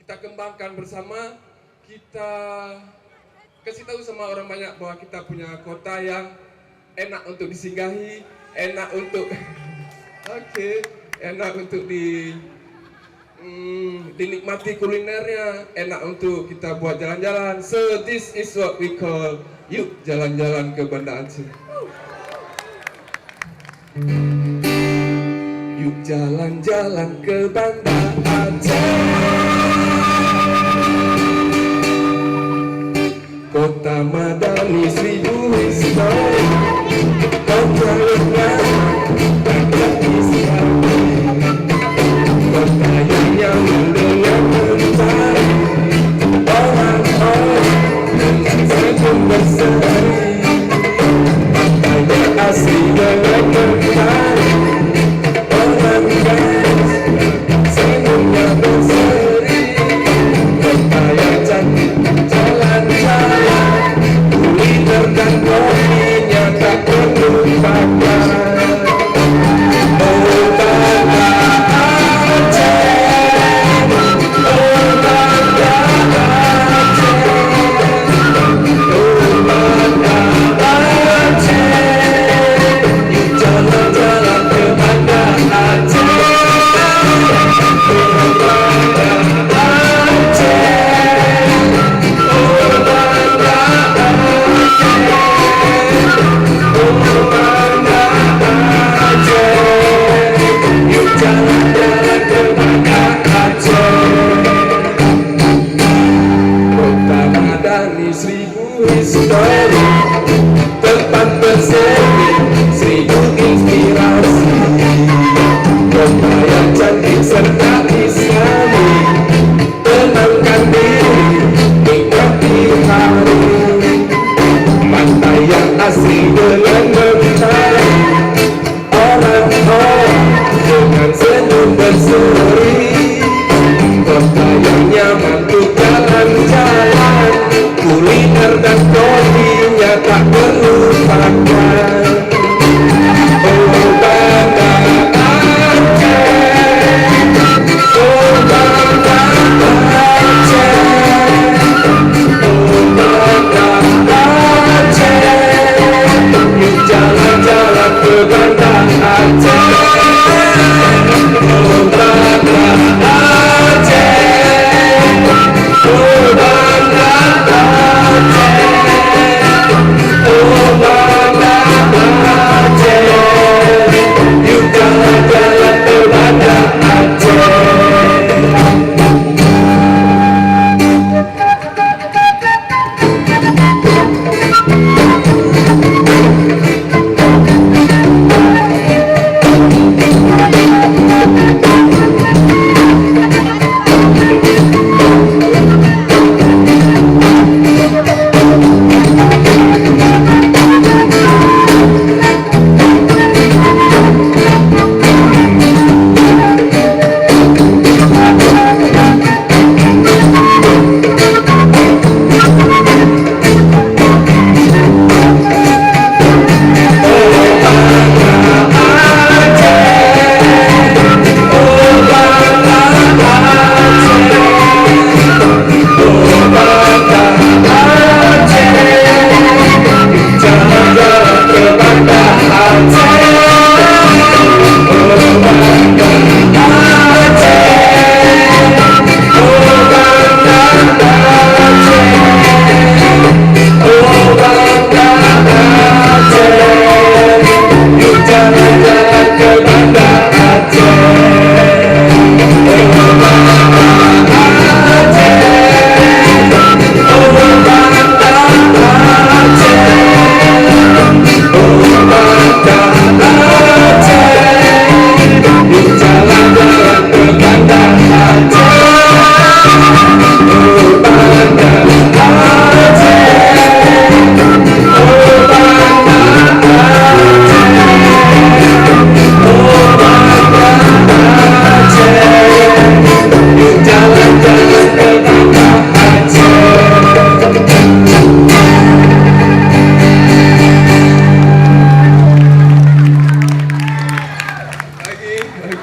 kita kembangkan bersama. Kita kasih tahu sama orang banyak bahwa kita punya kota yang enak untuk disinggahi, enak untuk enak untuk dinikmati kulinernya, enak untuk kita buat jalan-jalan. So this is what we call yuk jalan-jalan ke Banda Aceh. Yuk jalan-jalan ke Banda Aceh, kota madani seribu histori, kota yang banyak istana, kota yang nyaman dengan mentari, orang-orang dengan senyum berseri, pantainya asri dengan mentari, orang-orang senyumnya berseri, kota yang cantik jalan-jalan, kuliner dan kopinya tak terlupakan. Oh Banda Aceh, oh Banda Aceh, oh Banda Aceh, yuk jalan-jalan ke Banda Aceh, oh Banda histori, tempat bersemi, seribu inspirasi, kota yang cantik serta islami, tenangkan diri, nikmati hari, pantai yang asri dengan mentari, orang-orang dengan senyum berseri, kota yang nyaman untuk jalan-jalan, kuliner dan kopinya tak terlupakan. Oh Banda Aceh, oh Banda Aceh, oh Banda Aceh, yuk jalan-jalan ke Banda Aceh, oh Banda Aceh, oh Banda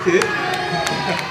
Okay.